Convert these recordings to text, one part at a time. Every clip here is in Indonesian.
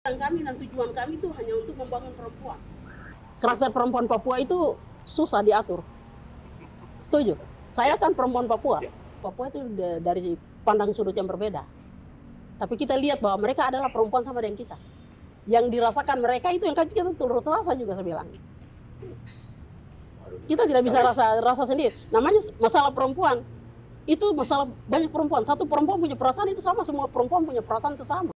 Kami dan tujuan kami itu hanya untuk membangun perempuan. Karakter perempuan Papua itu susah diatur. Setuju? Saya kan perempuan Papua. Papua itu dari pandang sudut yang berbeda. Tapi kita lihat bahwa mereka adalah perempuan sama dengan kita. Yang dirasakan mereka itu yang kita turut rasa juga saya bilang. Kita tidak bisa rasa sendiri. Namanya masalah perempuan. Itu masalah banyak perempuan. Satu perempuan punya perasaan itu sama, semua perempuan punya perasaan itu sama.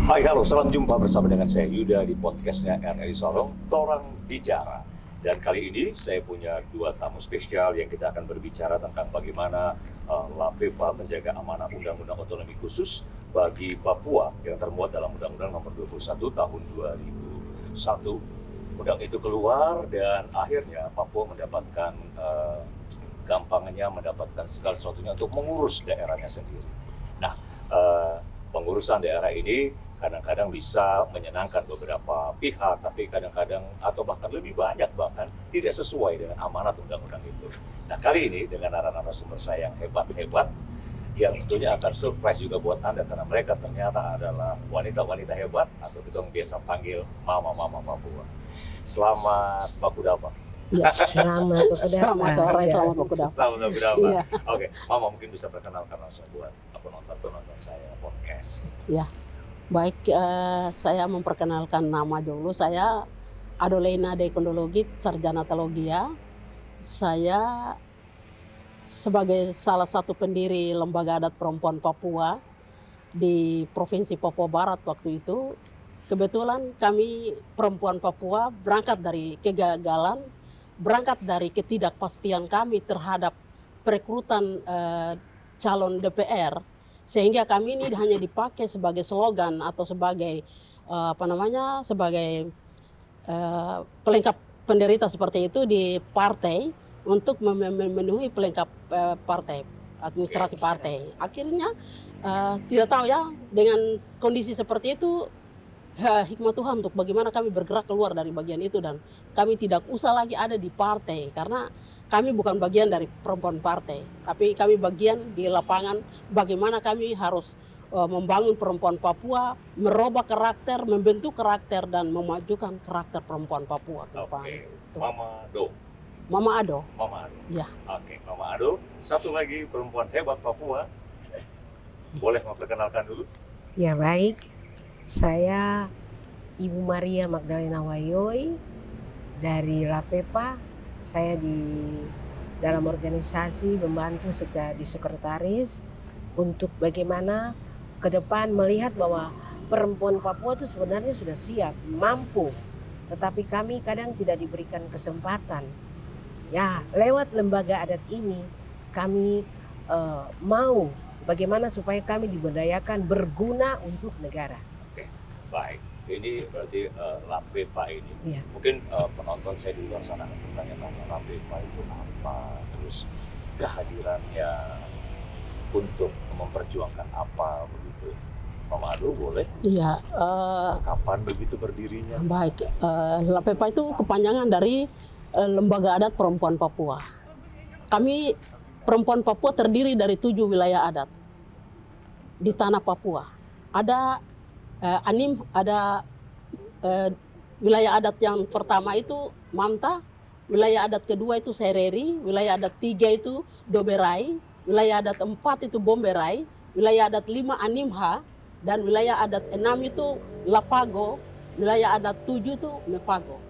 Hai, halo, selamat jumpa bersama dengan saya Yuda di podcastnya RRI Sorong, Torang Bicara. Dan kali ini saya punya dua tamu spesial yang kita akan berbicara tentang bagaimana LAPEPA menjaga amanah Undang-Undang Otonomi Khusus bagi Papua yang termuat dalam Undang-Undang Nomor 21 Tahun 2001. Undang itu keluar dan akhirnya Papua mendapatkan gampangnya mendapatkan segala sesuatunya untuk mengurus daerahnya sendiri. Nah, pengurusan daerah ini kadang-kadang bisa menyenangkan beberapa pihak, tapi kadang-kadang atau bahkan lebih banyak bahkan tidak sesuai dengan amanat undang-undang itu. Nah, kali ini dengan narasumber saya yang hebat-hebat, yang tentunya akan surprise juga buat Anda karena mereka ternyata adalah wanita-wanita hebat atau kita biasa panggil mama-mama Papua. Selamat Bakudapa. Ya, selamat sore, selamat Bakudapa. Selamat Bakudapa. Ya. Oke, Mama mungkin bisa perkenalkan langsung buat penonton saya podcast. Ya. Baik, saya memperkenalkan nama dulu. Saya Adolena Dekondologi, sarjana teologia. Saya sebagai salah satu pendiri Lembaga Adat Perempuan Papua di Provinsi Papua Barat waktu itu. Kebetulan kami perempuan Papua berangkat dari kegagalan, berangkat dari ketidakpastian kami terhadap perekrutan calon DPR. Sehingga kami ini hanya dipakai sebagai slogan atau sebagai sebagai pelengkap penderita seperti itu di partai untuk memenuhi pelengkap partai, administrasi partai. Akhirnya tidak tahu ya, dengan kondisi seperti itu hikmah Tuhan untuk bagaimana kami bergerak keluar dari bagian itu dan kami tidak usah lagi ada di partai karena kami bukan bagian dari perempuan partai, tapi kami bagian di lapangan bagaimana kami harus membangun perempuan Papua, merubah karakter, membentuk karakter, dan memajukan karakter perempuan Papua. Oke, Mama Ado. Mama Ado. Mama Ado. Ya. Oke, Mama Ado. Satu lagi perempuan hebat Papua. Boleh memperkenalkan dulu? Ya, baik. Saya Ibu Maria Magdalena Wayoy dari LAPEPA. Saya di dalam organisasi membantu di sekretaris untuk bagaimana ke depan melihat bahwa perempuan Papua itu sebenarnya sudah siap, mampu. Tetapi kami kadang tidak diberikan kesempatan. Ya, lewat lembaga adat ini kami mau bagaimana supaya kami diberdayakan berguna untuk negara. Oke, baik. Ini berarti LAPEPA ini. Ya. Mungkin penonton saya di luar sana bertanya-tanya LAPEPA itu apa, terus kehadirannya untuk memperjuangkan apa begitu. Mama Ado boleh? Iya. Kapan begitu berdirinya? Baik, LAPEPA itu kepanjangan dari Lembaga Adat Perempuan Papua. Kami perempuan Papua terdiri dari 7 wilayah adat di tanah Papua. Ada ada wilayah adat yang pertama itu Manta, wilayah adat kedua itu Sereri, wilayah adat 3 itu Doberai, wilayah adat 4 itu Bomberai, wilayah adat 5 Animha, dan wilayah adat 6 itu Lapago, wilayah adat 7 itu Mepago.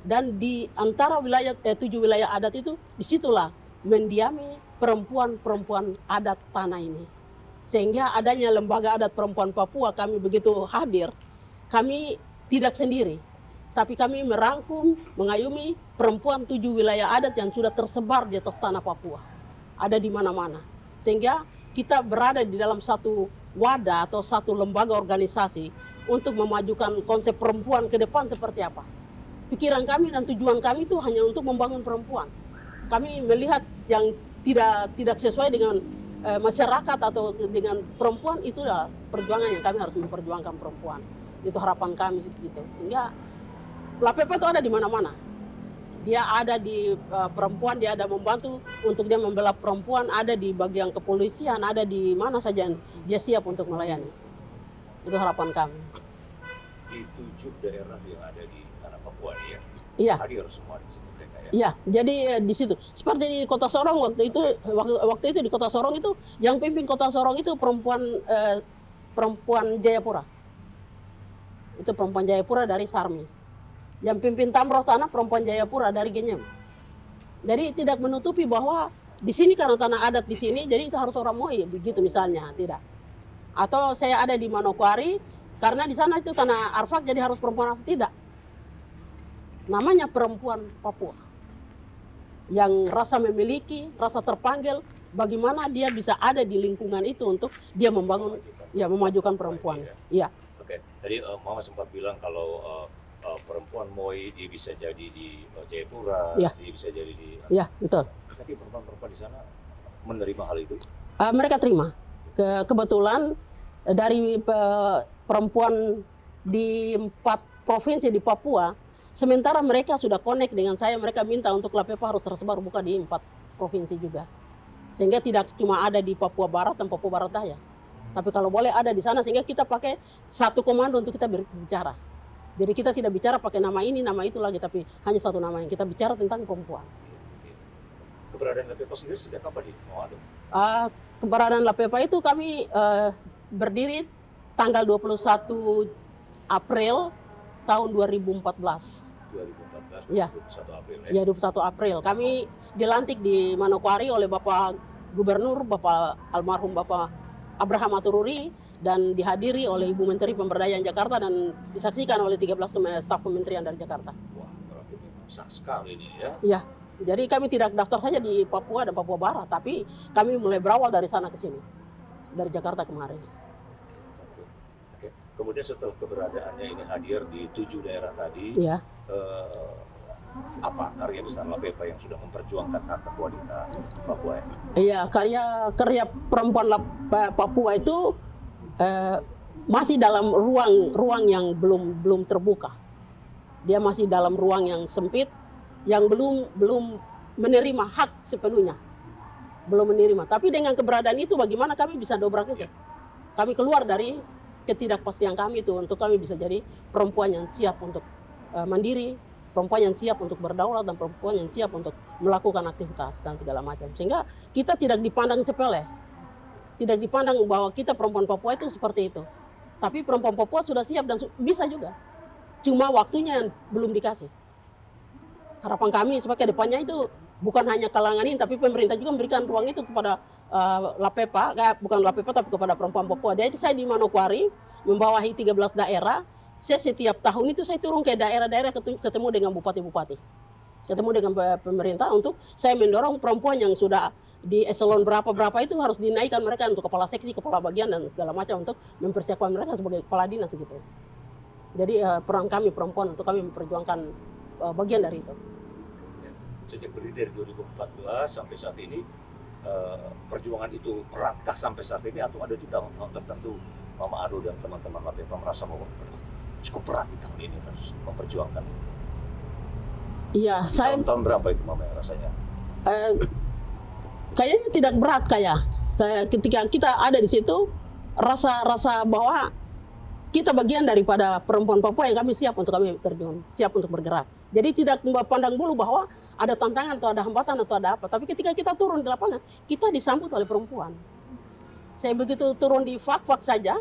Dan di antara wilayah 7 wilayah adat itu disitulah mendiami perempuan-perempuan adat tanah ini. Sehingga adanya Lembaga Adat Perempuan Papua kami begitu hadir, kami tidak sendiri, tapi kami merangkum, mengayumi perempuan 7 wilayah adat yang sudah tersebar di atas tanah Papua. Ada di mana-mana. Sehingga kita berada di dalam satu wadah atau satu lembaga organisasi untuk memajukan konsep perempuan ke depan seperti apa. Pikiran kami dan tujuan kami itu hanya untuk membangun perempuan. Kami melihat yang tidak sesuai dengan masyarakat atau dengan perempuan, itulah perjuangan yang kami harus memperjuangkan perempuan. Itu harapan kami gitu. Sehingga LAPEPA itu ada di mana-mana. Dia ada di perempuan, dia ada membantu untuk dia membela perempuan, ada di bagian kepolisian, ada di mana saja dia siap untuk melayani. Itu harapan kami. Di 7 daerah yang ada di tanah Papua ini ya, Iya. hadir semua di situ mereka ya. Iya, jadi di situ seperti di Kota Sorong waktu itu di Kota Sorong itu yang pimpin Kota Sorong itu perempuan Jayapura. Itu perempuan Jayapura dari Sarmi. Yang pimpin Tamro sana perempuan Jayapura dari Genyem. Jadi tidak menutupi bahwa di sini karena tanah adat di sini, jadi itu harus orang Moi begitu misalnya, tidak. Atau saya ada di Manokwari karena di sana itu tanah Arfak jadi harus perempuan Arfak, tidak. Namanya perempuan Papua yang rasa memiliki, rasa terpanggil, bagaimana dia bisa ada di lingkungan itu untuk dia membangun, ya memajukan perempuan. Iya. Oke, tadi Mama sempat bilang kalau perempuan Moi dia bisa jadi di Jayapura, Ya. dia bisa jadi di. Iya, betul. Tapi perempuan-perempuan di sana menerima hal itu? Mereka terima. Kebetulan dari perempuan di 4 provinsi di Papua, sementara mereka sudah connect dengan saya, mereka minta untuk LAPEPA harus tersebar buka di 4 provinsi juga. Sehingga tidak cuma ada di Papua Barat dan Papua Barat Daya. Tapi kalau boleh ada di sana sehingga kita pakai satu komando untuk kita berbicara. Jadi kita tidak bicara pakai nama ini, nama itu lagi, tapi hanya satu nama yang kita bicara tentang perempuan. Keberadaan LAPEPA sendiri sejak kapan di Manado? Keberadaan LAPEPA itu kami berdiri tanggal 21 April tahun 2014. 2014, Ya. 21 April ya? Ya, 21 April. Kami dilantik di Manokwari oleh Bapak Gubernur, almarhum Bapak Abraham Atururi, dan dihadiri oleh Ibu Menteri Pemberdayaan Jakarta dan disaksikan oleh 13 staf kementerian dari Jakarta. Wah, berarti memang sah sekali ini ya. Ya, jadi kami tidak daftar saja di Papua dan Papua Barat, tapi kami mulai berawal dari sana ke sini, dari Jakarta kemarin. Oke. Kemudian setelah keberadaannya ini hadir di 7 daerah tadi, Ya. apa karya besar LAPEPA yang sudah memperjuangkan hak wanita Papua ini? Iya, karya perempuan Papua itu masih dalam ruang yang belum terbuka. Dia masih dalam ruang yang sempit, yang belum menerima hak sepenuhnya, belum menerima. Tapi dengan keberadaan itu, bagaimana kami bisa dobrak itu? Kami keluar dari ketidakpastian kami itu untuk kami bisa jadi perempuan yang siap untuk mandiri, perempuan yang siap untuk berdaulat, dan perempuan yang siap untuk melakukan aktivitas dan segala macam. Sehingga kita tidak dipandang sepele. Tidak dipandang bahwa kita perempuan Papua itu seperti itu. Tapi perempuan Papua sudah siap dan bisa juga. Cuma waktunya yang belum dikasih. Harapan kami supaya ke depannya itu bukan hanya kalangan ini, tapi pemerintah juga memberikan ruang itu kepada LAPEPA, bukan LAPEPA tapi kepada perempuan Papua. Jadi saya di Manokwari membawahi 13 daerah. Saya setiap tahun itu saya turun ke daerah-daerah ketemu dengan bupati-bupati. Ketemu dengan pemerintah untuk saya mendorong perempuan yang sudah di eselon berapa itu harus dinaikkan mereka untuk kepala seksi, kepala bagian dan segala macam untuk mempersiapkan mereka sebagai kepala dinas gitu. Jadi peran kami perempuan untuk kami memperjuangkan bagian dari itu. Sejak berdiri dari 2014 sampai saat ini, perjuangan itu beratkah sampai saat ini atau ada di tahun-tahun tertentu Mama Ado dan teman-teman LAPEPA merasa bahwa cukup berat di tahun ini harus memperjuangkan itu? Iya, saya Tahun berapa itu Mama yang rasanya? kayaknya tidak berat ketika kita ada di situ, rasa bahwa kita bagian daripada perempuan Papua yang kami siap untuk kami terjun, siap untuk bergerak. Jadi tidak pandang bulu bahwa ada tantangan atau ada hambatan atau ada apa. Tapi ketika kita turun di lapangan, kita disambut oleh perempuan. Saya begitu turun di fak-fak saja,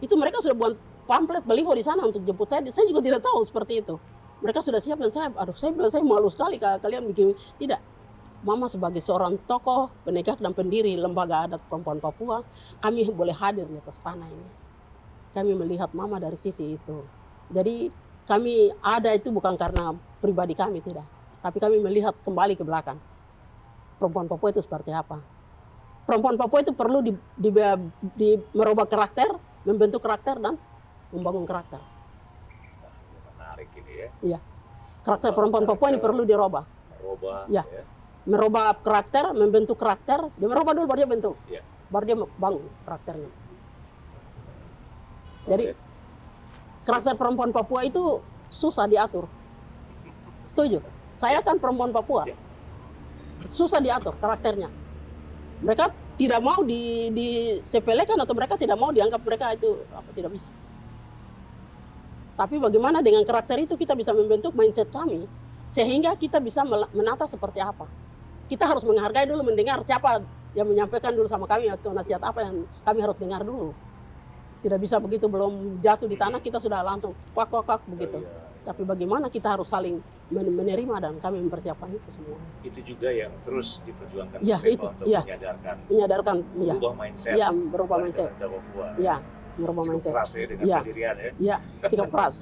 itu mereka sudah buat pamflet baliho di sana untuk jemput saya. Saya juga tidak tahu seperti itu. Mereka sudah siap dan saya bilang saya malu sekali kalian bikin. Tidak. Mama sebagai seorang tokoh, penegak dan pendiri Lembaga Adat Perempuan Papua, kami boleh hadir di atas tanah ini. Kami melihat Mama dari sisi itu. Jadi kami ada itu bukan karena pribadi kami, tidak. Tapi kami melihat kembali ke belakang. Perempuan Papua itu seperti apa. Perempuan Papua itu perlu merubah karakter, membentuk karakter dan membangun karakter. Menarik ini ya. Iya. Karakter perempuan Papua ini perlu dirubah. Ya. Merubah karakter, membentuk karakter. Dia merubah dulu baru dia bentuk. Ya. Baru dia bangun karakternya. Jadi karakter perempuan Papua itu susah diatur. Setuju? Saya kan perempuan Papua. Ya. Susah diatur karakternya. Mereka tidak mau disepelekan atau mereka tidak mau dianggap mereka itu tidak bisa. Tapi bagaimana dengan karakter itu kita bisa membentuk mindset kami sehingga kita bisa menata seperti apa. Kita harus menghargai dulu, mendengar siapa yang menyampaikan dulu sama kami atau nasihat apa yang kami harus dengar dulu. Tidak bisa begitu belum jatuh di tanah kita sudah langsung kuak begitu. Tapi bagaimana kita harus saling menerima dan kami mempersiapkan itu semua. Itu juga yang terus diperjuangkan Ya, Pepa itu, untuk ya. menyadarkan Ya, berubah mindset. ya berubah mindset. warga Papua. Ya, berubah Cukup mindset. keras ya dengan Ya. pendirian ya. Ya, sikap keras.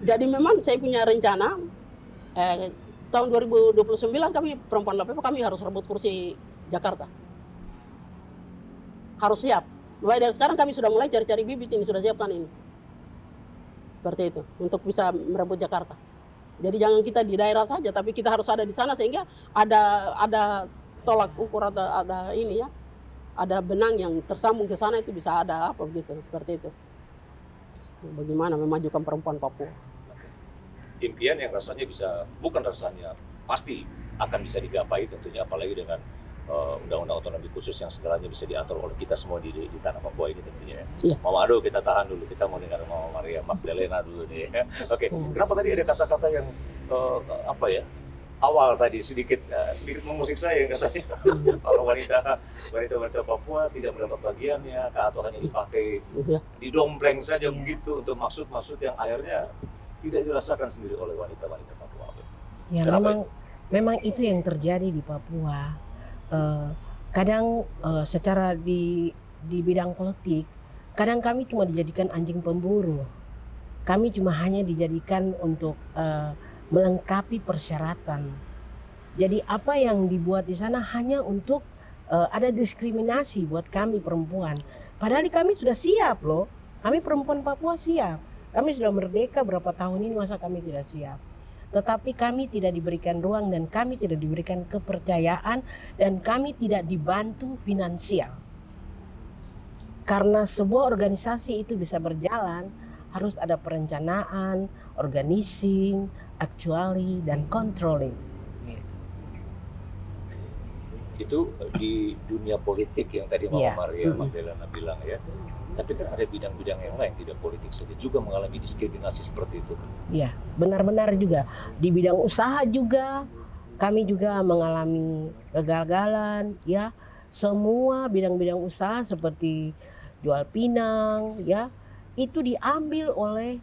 Jadi memang saya punya rencana tahun 2029 kami perempuan LPP kami harus rebut kursi Jakarta. Harus siap. Mulai dari sekarang kami sudah mulai cari-cari bibit ini, sudah siapkan ini. Seperti itu, untuk bisa merebut Jakarta. Jadi jangan kita di daerah saja, tapi kita harus ada di sana sehingga ada tolak ukur atau ada ini ya, ada benang yang tersambung ke sana itu bisa ada apa begitu, seperti itu. Bagaimana memajukan perempuan Papua. Impian yang rasanya bukan rasanya, pasti akan bisa digapai tentunya, apalagi dengan undang-undang otonomi khusus yang segalanya bisa diatur oleh kita semua di tanah Papua ini tentunya ya. Iya. Mama Ado, kita tahan dulu, kita mau dengar Mama Maria Magdalena dulu nih ya. Oke, kenapa tadi ada kata-kata yang awal tadi sedikit mengusik saya katanya kalau wanita Papua tidak mendapat bagiannya atau hanya dipakai Ya. didompleng saja begitu untuk maksud-maksud yang akhirnya tidak dirasakan sendiri oleh wanita-wanita Papua. Ya, memang itu yang terjadi di Papua. Kadang secara di bidang politik, kadang kami cuma dijadikan anjing pemburu. Kami cuma hanya dijadikan untuk melengkapi persyaratan. Jadi apa yang dibuat di sana hanya untuk ada diskriminasi buat kami perempuan. Padahal kami sudah siap loh. Kami perempuan Papua siap. Kami sudah merdeka berapa tahun ini, masa kami tidak siap? Tetapi kami tidak diberikan ruang dan kami tidak diberikan kepercayaan dan kami tidak dibantu finansial. Karena sebuah organisasi itu bisa berjalan, harus ada perencanaan, organizing, actually, dan controlling. Itu di dunia politik yang tadi Mama Maria Magdalena bilang ya. Tapi kan ada bidang-bidang yang lain tidak politik saja juga mengalami diskriminasi seperti itu. Iya, benar-benar juga. Di bidang usaha juga kami juga mengalami kegagalan ya. Semua bidang-bidang usaha seperti jual pinang ya, itu diambil oleh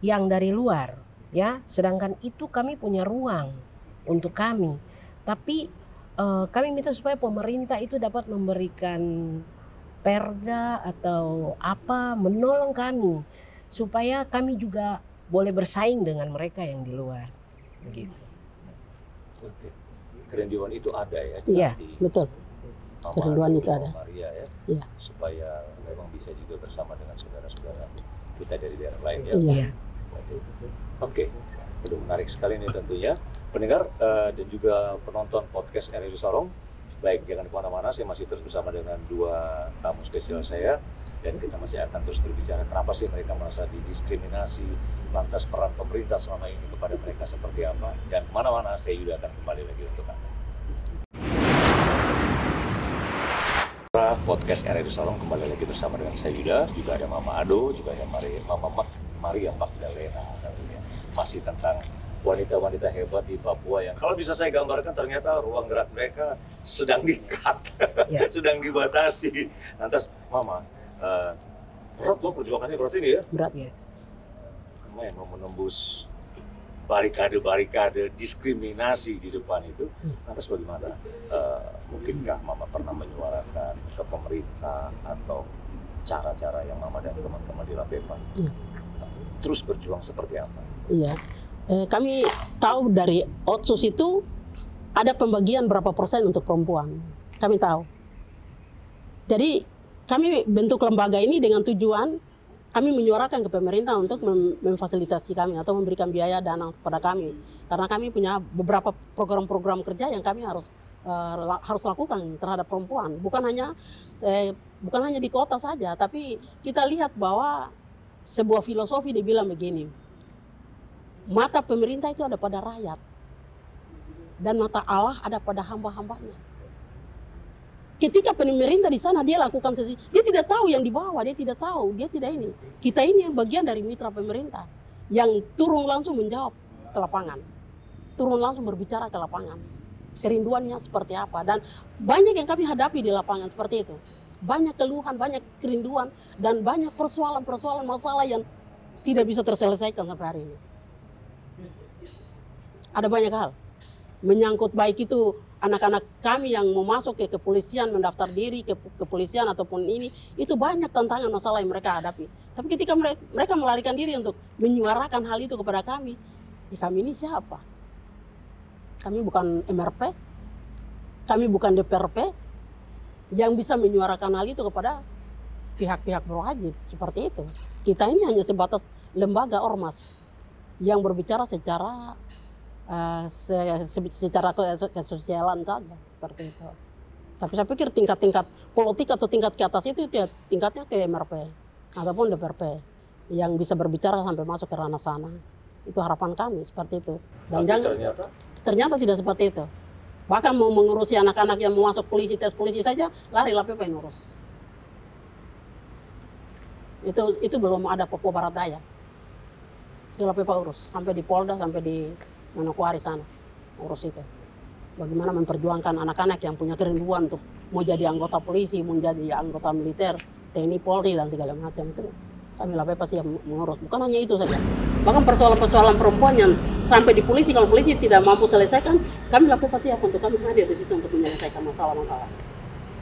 yang dari luar ya. Sedangkan itu kami punya ruang untuk kami. Tapi kami minta supaya pemerintah itu dapat memberikan perda atau apa, menolong kami supaya kami juga boleh bersaing dengan mereka yang di luar begitu. Oke. Kerinduan itu ada ya. Iya, betul. Mama Kerinduan itu ada. Maria ya. Iya. Supaya memang bisa juga bersama dengan saudara-saudara kita dari daerah lain ya. Iya. Oke. Udah menarik sekali nih tentunya pendengar dan juga penonton podcast RRI Sorong. Baik, jangan kemana-mana, saya masih terus bersama dengan dua tamu spesial saya dan kita masih akan terus berbicara kenapa sih mereka merasa didiskriminasi, lantas peran pemerintah selama ini kepada mereka seperti apa, dan kemana-mana saya juga akan kembali lagi untuk Anda. Podcast RRI Sorong kembali lagi bersama dengan saya Yuda, juga ada Mama Ado, juga ada Mama Maria Magdalena tentunya. Masih tentang wanita-wanita hebat di Papua yang kalau bisa saya gambarkan ternyata ruang gerak mereka sedang di-cut, sedang dibatasi. Lantas, Mama, berat loh perjuangannya berarti ini ya? Berat ya. Lumayan mau menembus barikade-barikade diskriminasi di depan itu. Lantas bagaimana? Mungkinkah Mama pernah menyuarakan ke pemerintah atau cara-cara yang Mama dan teman-teman di Lapepa terus berjuang seperti apa? Iya. Kami tahu dari Otsus itu ada pembagian berapa persen untuk perempuan. Kami tahu. Jadi kami bentuk lembaga ini dengan tujuan kami menyuarakan ke pemerintah untuk memfasilitasi kami atau memberikan biaya dana kepada kami. Karena kami punya beberapa program-program kerja yang kami harus lakukan terhadap perempuan. Bukan hanya di kota saja, tapi kita lihat bahwa sebuah filosofi dibilang begini. Mata pemerintah itu ada pada rakyat. dan mata Allah ada pada hamba-hambanya. Ketika pemerintah di sana dia lakukan sesuatu, dia tidak tahu yang di bawah, dia tidak tahu, dia tidak ini. Kita ini yang bagian dari mitra pemerintah yang turun langsung menjawab ke lapangan, turun langsung berbicara ke lapangan. Kerinduannya seperti apa, dan banyak yang kami hadapi di lapangan seperti itu. Banyak keluhan, banyak kerinduan, dan banyak persoalan-persoalan masalah yang tidak bisa terselesaikan sampai hari ini. Ada banyak hal menyangkut baik itu anak-anak kami yang mau masuk ke kepolisian, mendaftar diri ke kepolisian ataupun ini, itu banyak tantangan masalah yang mereka hadapi. Tapi ketika mereka melarikan diri untuk menyuarakan hal itu kepada kami, ya kami ini siapa? Kami bukan MRP, kami bukan DPRP yang bisa menyuarakan hal itu kepada pihak-pihak berwajib seperti itu. Kita ini hanya sebatas lembaga ormas yang berbicara secara kesosialan saja seperti itu. Tapi saya pikir tingkat-tingkat politik atau tingkat ke atas itu tingkatnya ke MRP ataupun DPRP yang bisa berbicara sampai masuk ke ranah sana. Itu harapan kami seperti itu. Dan ternyata tidak seperti itu. Bahkan mau mengurusi anak-anak yang mau masuk polisi, tes polisi saja lari LAPEPA yang ngurus. Itu belum ada Papua Barat Daya. Itu LAPEPA urus sampai di Polda, sampai di Manokwari sana urus itu. Bagaimana memperjuangkan anak-anak yang punya kerinduan untuk mau jadi anggota polisi, mau jadi anggota militer, TNI, Polri dan segala macam itu. Kami LAPEPA sih yang mengurus. Bukan hanya itu saja. Bahkan persoalan-persoalan perempuan yang sampai di polisi, kalau polisi tidak mampu selesaikan, kami LAPEPA siap untuk kami hadir di situ untuk menyelesaikan masalah-masalah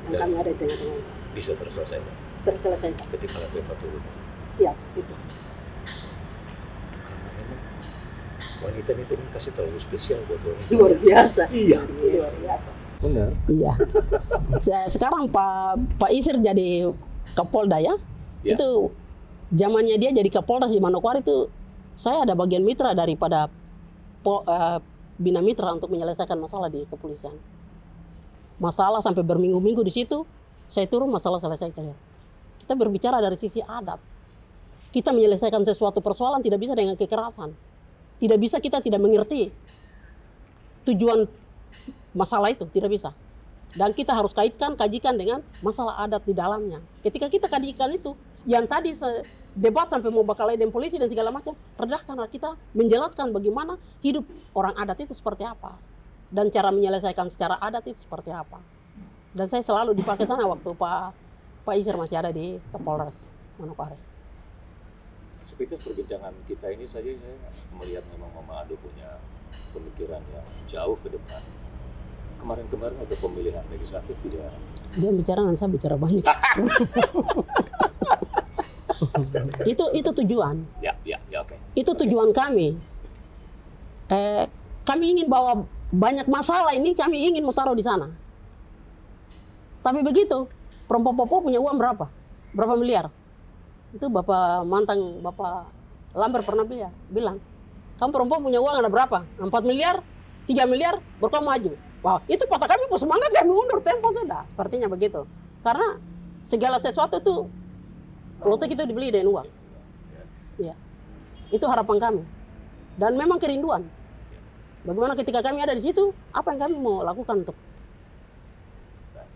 yang kami ada di tengah-tengah. Bisa terselesaikan. Terselesaikan. Ketika LAPEPA turun. Siap itu. Wanita itu kasih terlalu spesial buat wanita. Luar biasa. Iya. Luar biasa. Benar. Iya. Sekarang Pak Isir jadi Kapolda ya. Itu zamannya dia jadi Kapolres di Manokwari itu saya ada bagian mitra daripada Bina Mitra untuk menyelesaikan masalah di kepolisian. Masalah sampai berminggu-minggu di situ, saya turun masalah selesai kalian. Kita berbicara dari sisi adat. Kita menyelesaikan sesuatu persoalan tidak bisa dengan kekerasan. Tidak bisa kita tidak mengerti tujuan masalah itu, tidak bisa. Dan kita harus kajikan dengan masalah adat di dalamnya. Ketika kita kajikan itu, yang tadi debat sampai mau bakal dengan polisi dan segala macam, redah karena kita menjelaskan bagaimana hidup orang adat itu seperti apa. Dan cara menyelesaikan secara adat itu seperti apa. Dan saya selalu dipakai sana waktu Pak Isir masih ada di Kapolres Manokwari. Sepintas perbincangan kita ini saja saya melihat memang Mama Ado punya pemikiran yang jauh ke depan. Kemarin-kemarin ada pemilihan legislatif tidak? Dia bicara dan saya bicara banyak. itu tujuan. Ya, oke. Itu tujuan kami. Kami ingin bawa banyak masalah ini, kami ingin mau taruh di sana. Tapi begitu, perempuan Papua punya uang berapa? Berapa miliar? Itu Bapak Lambert pernah bilang, kamu perempuan punya uang ada berapa? 4 miliar, 3 miliar, baru kamu maju. Wah, itu kata kami mau semangat dan mundur tempo sudah. Sepertinya begitu. Karena segala sesuatu itu politik itu dibeli dengan uang. Ya. Itu harapan kami. Dan memang kerinduan. Bagaimana ketika kami ada di situ, apa yang kami mau lakukan untuk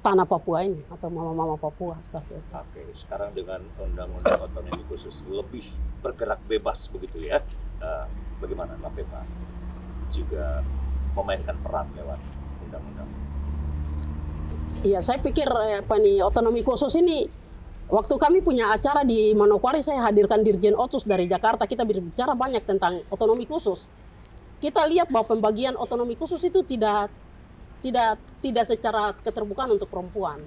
tanah Papua ini atau mama-mama Papua seperti itu. Oke, sekarang dengan undang-undang otonomi khusus lebih bergerak bebas begitu ya. Bagaimana LAPEPA juga memainkan peran lewat undang-undang? Iya, saya pikir otonomi khusus ini waktu kami punya acara di Manokwari, saya hadirkan Dirjen Otus dari Jakarta. Kita berbicara banyak tentang otonomi khusus. Kita lihat bahwa pembagian otonomi khusus itu tidak secara keterbukaan untuk perempuan.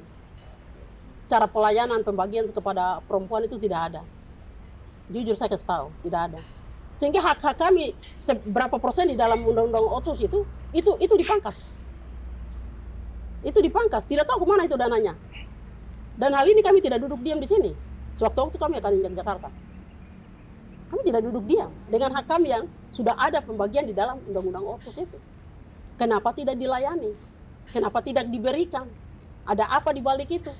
Cara pelayanan pembagian kepada perempuan itu tidak ada. Jujur saya kasih tahu, tidak ada. Sehingga hak-hak kami berapa persen di dalam undang-undang Otsus itu dipangkas. Itu dipangkas, tidak tahu kemana itu dananya. Dan hal ini kami tidak duduk diam di sini. Sewaktu-waktu kami akan ke Jakarta. Kami tidak duduk diam dengan hak kami yang sudah ada pembagian di dalam undang-undang Otsus itu. Kenapa tidak dilayani? Kenapa tidak diberikan? Ada apa di balik itu?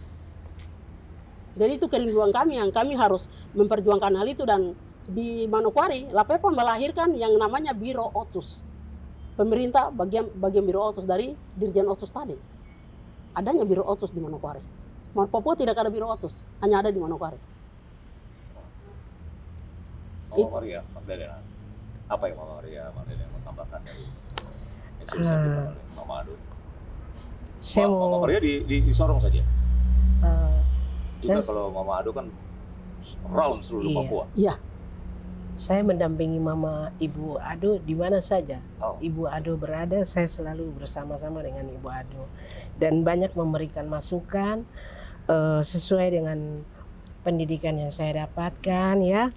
Jadi itu kerinduan kami yang kami harus memperjuangkan hal itu. Dan di Manokwari, LAPEPA melahirkan yang namanya Biro Otus. pemerintah bagian Biro Otus dari Dirjen Otus tadi. Adanya Biro Otus di Manokwari. Papua tidak ada Biro Otus, hanya ada di Manokwari. Mama Maria Magdalena, apa yang Mama Maria Magdalena mau tambahkan dari inisiatif Mama Ado? Mama Maria di Sorong saja. Juga kalau Mama Ado kan round seluruh Papua. Iya. Saya mendampingi Mama Ibu Ado di mana saja. Oh. Ibu Ado berada, saya selalu bersama-sama dengan Ibu Ado. Dan banyak memberikan masukan sesuai dengan pendidikan yang saya dapatkan ya.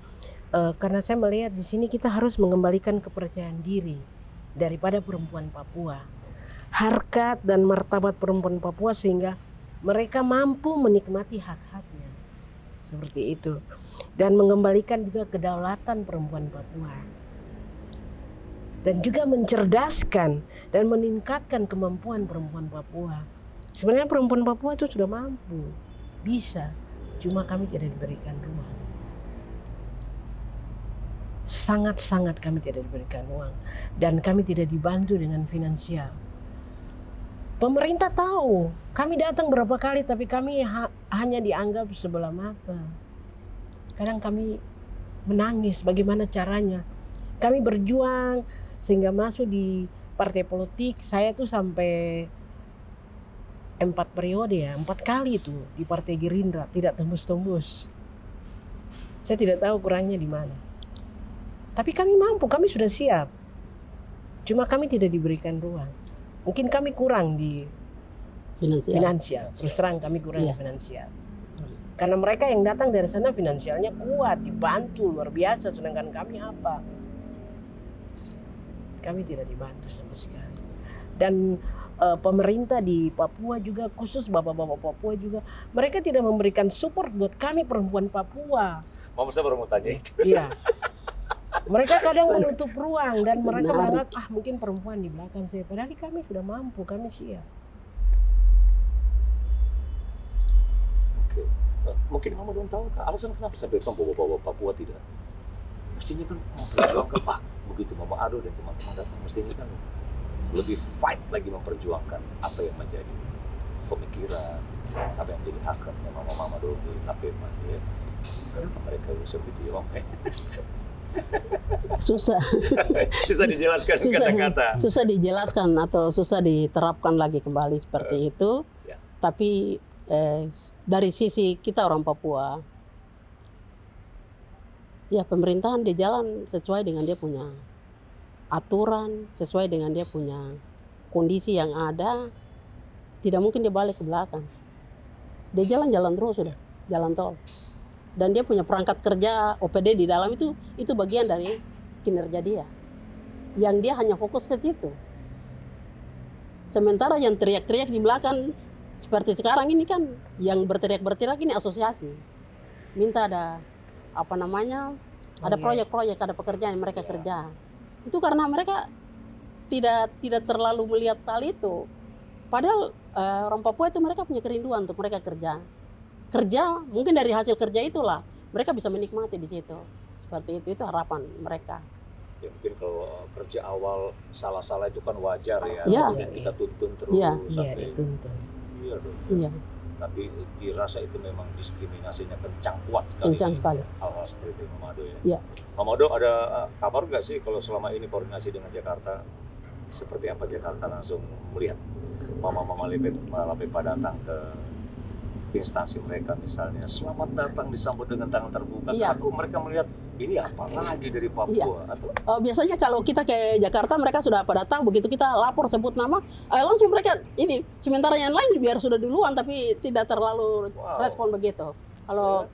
Karena saya melihat di sini kita harus mengembalikan kepercayaan diri daripada perempuan Papua. Harkat dan martabat perempuan Papua sehingga mereka mampu menikmati hak-haknya. Seperti itu. Dan mengembalikan juga kedaulatan perempuan Papua. Dan juga mencerdaskan dan meningkatkan kemampuan perempuan Papua. Sebenarnya perempuan Papua itu sudah mampu, bisa, cuma kami tidak diberikan ruang. Sangat-sangat kami tidak diberikan uang dan kami tidak dibantu dengan finansial. Pemerintah tahu, kami datang berapa kali tapi kami hanya dianggap sebelah mata. Kadang kami menangis bagaimana caranya. Kami berjuang sehingga masuk di partai politik. Saya tuh sampai 4 periode ya, 4 kali itu di Partai Gerindra tidak tembus-tembus. Saya tidak tahu kurangnya di mana. Tapi kami mampu, kami sudah siap. Cuma kami tidak diberikan ruang. Mungkin kami kurang di finansial. Terus terang kami kurang di finansial. Karena mereka yang datang dari sana finansialnya kuat, dibantu luar biasa. Sedangkan kami apa? Kami tidak dibantu sama sekali. Dan pemerintah di Papua juga, khusus bapak-bapak Papua juga, mereka tidak memberikan support buat kami perempuan Papua. Mama saya baru mau tanya itu. Iya. Mereka kadang menutup ruang dan mereka menganggap mungkin perempuan di belakang saya. Padahal kami sudah mampu, kami siap. Oke. Mungkin Mama belum tahu kah alasan kenapa sampai bawa Papua tidak? Mestinya kan memperjuangkan, begitu Mama Ado dan teman-teman datang, mestinya kan lebih fight lagi memperjuangkan apa yang menjadi pemikiran, apa yang menjadi haknya Mama dulu di KPP. Ya. Kenapa mereka bisa begitu ya, Om? Susah. Susah dijelaskan kata-kata. Susah dijelaskan atau susah diterapkan lagi kembali seperti itu. Ya. Tapi dari sisi kita orang Papua, ya pemerintahan di jalan sesuai dengan dia punya aturan, sesuai dengan dia punya kondisi yang ada. Tidak mungkin dia balik ke belakang. Dia jalan terus sudah, jalan tol. Dan dia punya perangkat kerja OPD di dalam itu bagian dari kinerja dia. Yang dia hanya fokus ke situ. Sementara yang teriak-teriak di belakang seperti sekarang ini kan yang berteriak-berteriak ini asosiasi. Minta ada ada proyek-proyek, ada pekerjaan yang mereka kerja. Itu karena mereka tidak terlalu melihat hal itu. Padahal orang Papua itu mereka punya kerinduan untuk mereka kerja. Mungkin dari hasil kerja itulah mereka bisa menikmati di situ. Seperti itu harapan mereka. Ya mungkin kalau kerja awal salah-salah itu kan wajar ya. Ya. Kemudian kita tuntun terus sampai dituntun. Iya dong. Iya. Tapi dirasa itu memang diskriminasinya kuat sekali. Kencang sekali. Hal-hal seperti itu Mama Ado ya. Iya. Mama Ado ada kabar nggak sih kalau selama ini koordinasi dengan Jakarta seperti apa Jakarta langsung melihat Mama Lapepa datang ke instansi mereka misalnya, selamat datang disambut dengan tangan terbuka. Iya. Atau mereka melihat ini apa lagi dari Papua? Iya. Atau Biasanya kalau kita ke Jakarta mereka sudah pada datang, begitu kita lapor sebut nama, langsung mereka ini. Sementara yang lain biar sudah duluan tapi tidak terlalu respon begitu.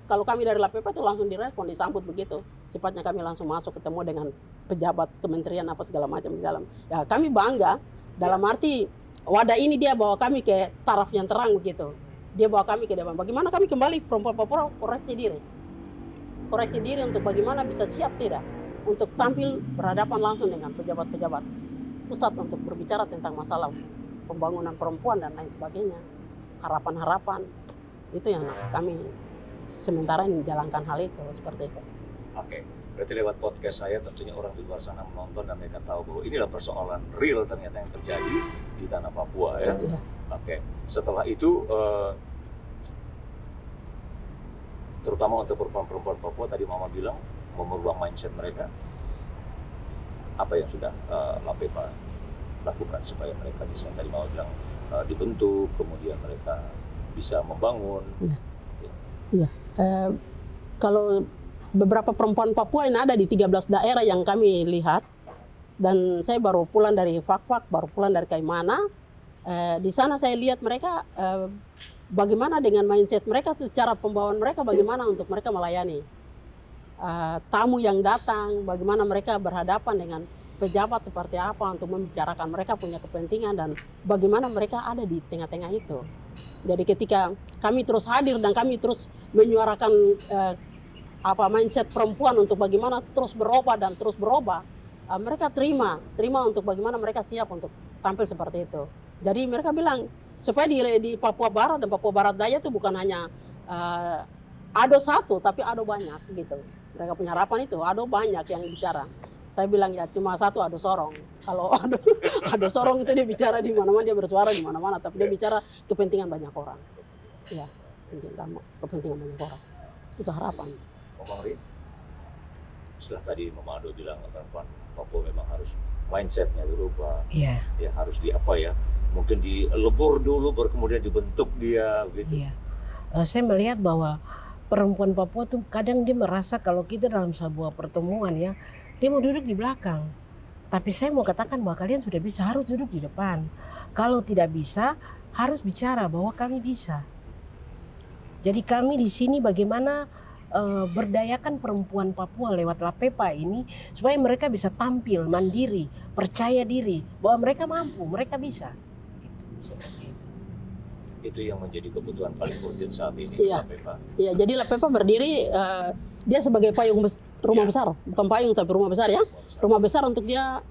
Kalau kami dari Lapepa itu langsung direspon, disambut begitu. Cepatnya kami langsung masuk ketemu dengan pejabat kementerian apa segala macam di dalam. Ya kami bangga dalam arti wadah ini dia bawa kami ke taraf yang terang begitu. Dia bawa kami ke depan. Bagaimana kami kembali perempuan Papua koreksi diri untuk bagaimana bisa siap tidak untuk tampil berhadapan langsung dengan pejabat-pejabat pusat untuk berbicara tentang masalah pembangunan perempuan dan lain sebagainya. Harapan-harapan itu yang kami sementara ini menjalankan hal itu seperti itu. Oke. Berarti lewat podcast saya tentunya orang di luar sana menonton dan mereka tahu bahwa inilah persoalan real ternyata yang terjadi di tanah Papua ya. Iya. Oke. Setelah itu terutama untuk perempuan-perempuan Papua tadi Mama bilang mau merubah mindset mereka. Apa yang sudah LAPEPA lakukan supaya mereka bisa tadi Mama bilang dibentuk, kemudian mereka bisa membangun. Iya. Kalau beberapa perempuan Papua yang ada di 13 daerah yang kami lihat, dan saya baru pulang dari Fak-Fak, baru pulang dari Kaimana, di sana saya lihat mereka bagaimana dengan mindset mereka, cara pembawaan mereka, bagaimana untuk mereka melayani tamu yang datang, bagaimana mereka berhadapan dengan pejabat seperti apa untuk membicarakan mereka punya kepentingan dan bagaimana mereka ada di tengah-tengah itu. Jadi ketika kami terus hadir dan kami terus menyuarakan mindset perempuan untuk bagaimana terus berubah dan terus berubah, mereka terima untuk bagaimana mereka siap untuk tampil seperti itu. Jadi mereka bilang supaya di Papua Barat dan Papua Barat Daya itu bukan hanya ADO satu tapi ADO banyak gitu. Mereka punya harapan itu ADO banyak yang bicara. Saya bilang ya cuma satu ADO Sorong. Kalau ADO Sorong itu dia bicara di mana-mana, dia bersuara di mana-mana, tapi dia bicara kepentingan banyak orang. Ya, kepentingan banyak orang. Itu harapan. Bang Ri, setelah tadi Mama Ado bilang perempuan Papua memang harus mindsetnya dirubah, ya harus mungkin dilebur dulu baru kemudian dibentuk dia gitu. Saya melihat bahwa perempuan Papua tuh kadang dia merasa kalau kita dalam sebuah pertemuan ya, dia mau duduk di belakang. Tapi saya mau katakan bahwa kalian sudah bisa, harus duduk di depan. Kalau tidak bisa, harus bicara bahwa kami bisa. Jadi kami di sini bagaimana berdayakan perempuan Papua lewat LAPEPA ini supaya mereka bisa tampil mandiri, percaya diri bahwa mereka mampu, mereka bisa. Itu yang menjadi kebutuhan paling urgent saat ini. LAPEPA. Iya, jadi LAPEPA berdiri dia sebagai payung rumah besar, bukan payung tapi rumah besar ya. Rumah besar untuk dia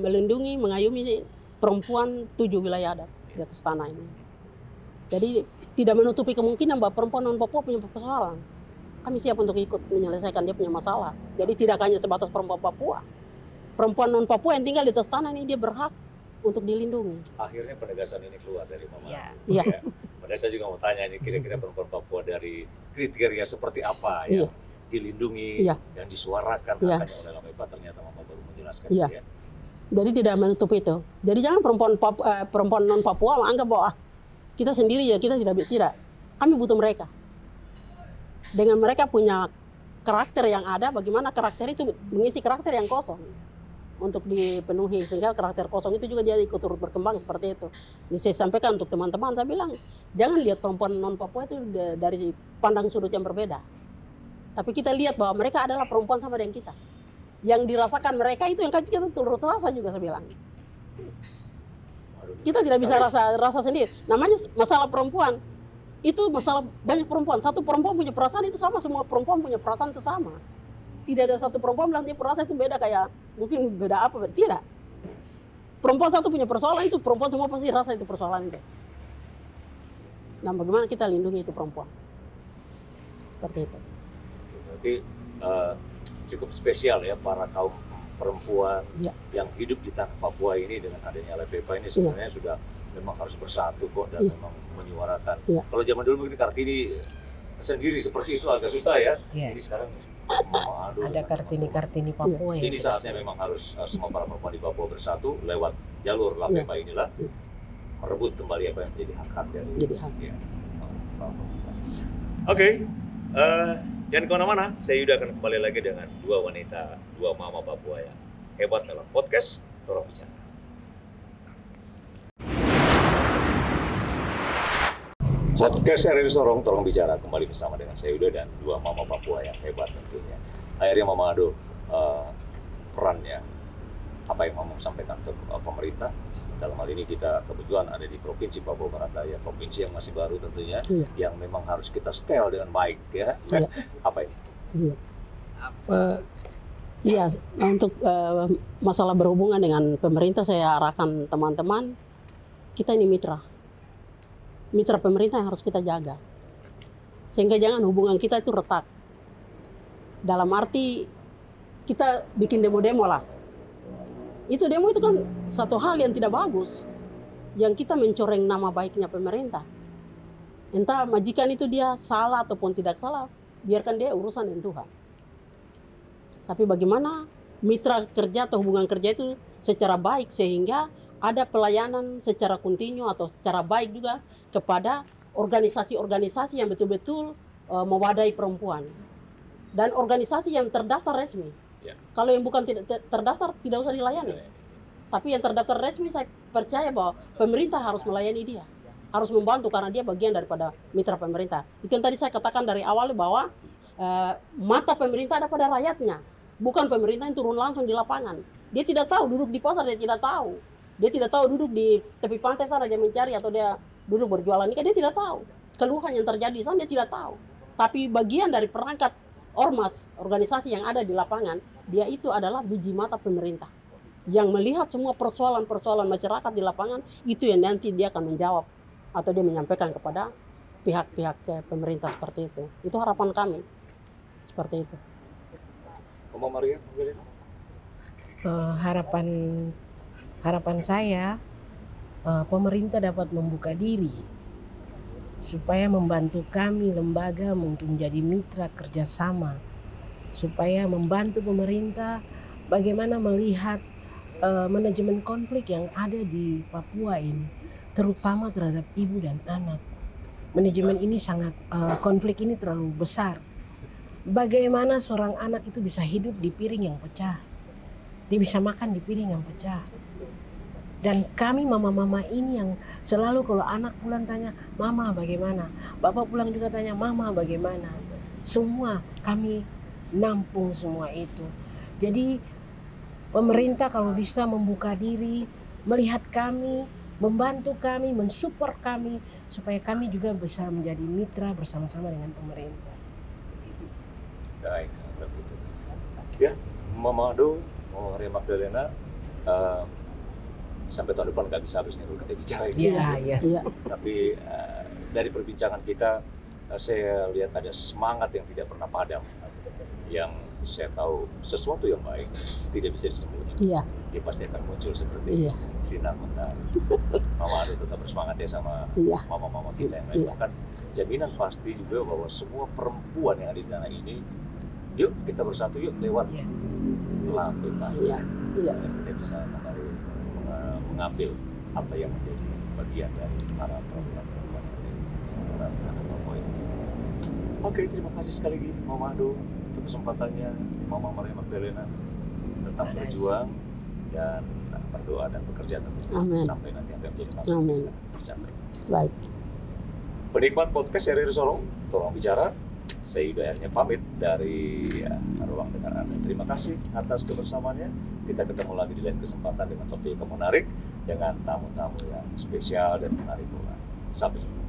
melindungi, mengayomi perempuan 7 wilayah adat di atas tanah ini. Jadi tidak menutupi kemungkinan bahwa perempuan non Papua punya persoalan. Kami siap untuk ikut menyelesaikan dia punya masalah. Jadi tidak hanya sebatas perempuan Papua. Perempuan non Papua yang tinggal di atas tanah ini dia berhak untuk dilindungi. Akhirnya penegasan ini keluar dari Mama. Iya. Padahal saya juga mau tanya ini kira-kira perempuan Papua dari kriteria seperti apa yang dilindungi dan disuarakan makanya oleh LAPEPA, ternyata Mama baru menjelaskan itu ya. Jadi tidak menutup itu. Jadi jangan perempuan non Papua menganggap bahwa kita sendiri ya, kita tidak. Kami butuh mereka. Dengan mereka punya karakter yang ada, bagaimana karakter itu mengisi karakter yang kosong untuk dipenuhi, sehingga karakter kosong itu juga dia ikut turut berkembang seperti itu. Jadi saya sampaikan untuk teman-teman, saya bilang jangan lihat perempuan non Papua itu dari pandang sudut yang berbeda, tapi kita lihat bahwa mereka adalah perempuan sama dengan kita. Yang dirasakan mereka itu yang kita turut rasa juga, saya bilang. Kita tidak bisa rasa sendiri. Namanya masalah perempuan. Itu masalah banyak perempuan. Satu perempuan punya perasaan itu sama, semua perempuan punya perasaan itu sama. Tidak ada satu perempuan bilang dia perasaan itu beda kayak mungkin beda apa, tidak. Perempuan satu punya persoalan itu, perempuan semua pasti rasa itu persoalan itu. Nah, bagaimana kita lindungi itu perempuan? Seperti itu. Berarti cukup spesial ya para kaum perempuan yang hidup di tanah Papua ini dengan adanya LAPEPA ini sebenarnya sudah memang harus bersatu kok dan memang menyuarakan. Kalau zaman dulu mungkin Kartini sendiri seperti itu agak susah ya. Ini sekarang ada Kartini Papua ini saatnya memang harus semua para perempuan di Papua bersatu lewat jalur LAPEPA inilah merebut kembali apa yang menjadi hak dari. Oke. Jangan kemana-mana, saya Yuda akan kembali lagi dengan dua wanita, dua mama Papua yang hebat dalam podcast Torong Bicara. Podcast RRI Sorong, Torong Bicara kembali bersama dengan saya Yuda dan dua mama Papua yang hebat tentunya. Akhirnya Mama Ado, perannya apa yang Mama sampaikan ke pemerintah. Dalam hal ini kita kebetulan ada di Provinsi Papua Barat Daya, provinsi yang masih baru tentunya, yang memang harus kita setel dengan baik ya. Apa ini? Untuk masalah berhubungan dengan pemerintah, saya arahkan teman-teman, kita ini mitra pemerintah yang harus kita jaga, sehingga jangan hubungan kita itu retak. Dalam arti kita bikin demo-demo lah. Itu demo itu kan satu hal yang tidak bagus. Yang kita mencoreng nama baiknya pemerintah. Entah majikan itu dia salah ataupun tidak salah, biarkan dia urusan dengan Tuhan. Tapi bagaimana mitra kerja atau hubungan kerja itu secara baik sehingga ada pelayanan secara kontinu atau secara baik juga kepada organisasi-organisasi yang betul-betul mewadahi perempuan. Dan organisasi yang terdaftar resmi. Ya. Kalau yang bukan tidak terdaftar tidak usah dilayani. Tapi yang terdaftar resmi saya percaya bahwa pemerintah harus melayani dia. Harus membantu karena dia bagian daripada mitra pemerintah. Itu yang tadi saya katakan dari awal bahwa mata pemerintah ada pada rakyatnya. Bukan pemerintah yang turun langsung di lapangan. Dia tidak tahu duduk di pasar, dia tidak tahu. Dia tidak tahu duduk di tepi pantai sana dia mencari atau dia duduk berjualan ikan, dia tidak tahu. Keluhan yang terjadi di sana dia tidak tahu. Tapi bagian dari perangkat ormas, organisasi yang ada di lapangan, dia itu adalah biji mata pemerintah. Yang melihat semua persoalan-persoalan masyarakat di lapangan, itu yang nanti dia akan menjawab atau dia menyampaikan kepada pihak-pihak pemerintah seperti itu. Itu harapan kami. Seperti itu. Mama Maria, harapan saya pemerintah dapat membuka diri supaya membantu kami lembaga untuk menjadi mitra kerjasama, supaya membantu pemerintah bagaimana melihat manajemen konflik yang ada di Papua ini, terutama terhadap ibu dan anak. Manajemen ini sangat konflik ini terlalu besar. Bagaimana seorang anak itu bisa hidup di piring yang pecah? Dia bisa makan di piring yang pecah. Dan kami mama-mama ini yang selalu kalau anak pulang tanya, mama bagaimana? Bapak pulang juga tanya, mama bagaimana? Semua kami nampung semua itu. Jadi pemerintah kalau bisa membuka diri, melihat kami, membantu kami, mensupport kami, supaya kami juga bisa menjadi mitra bersama-sama dengan pemerintah. Baik, begitu. Ya, Mama Ado, Mama Maria Magdalena, sampai tahun depan nggak bisa habis nih kita bicara ini. Iya. Tapi dari perbincangan kita, saya lihat ada semangat yang tidak pernah padam. Yang saya tahu sesuatu yang baik tidak bisa disembunyikan. Iya. Dia pasti akan muncul seperti sinar mentari. Mama Ado tetap bersemangat ya sama mama-mama kita yang lain. Bahkan jaminan pasti juga bahwa semua perempuan yang ada di tanah ini, yuk kita bersatu yuk lewat lampu panjang. Dan kita bisa kembali mengambil apa yang menjadi bagian dari para perempuan yang anak Papua ini. Oke, terima kasih sekali lagi Mama Ado untuk kesempatannya. Mama Maria Magdalena tetap berjuang dan berdoa dan bekerja tentunya sampai nanti akan menjadi makhluk bisa tercapai. Baik. Penikmat podcast seri Solo, tolong bicara. Saya Yuda Ernya pamit dari Ruang Dengar Anda. Terima kasih atas kebersamaannya. Kita ketemu lagi di lain kesempatan dengan topik yang menarik, dengan tamu-tamu yang spesial dan menarik pula. Sampai jumpa.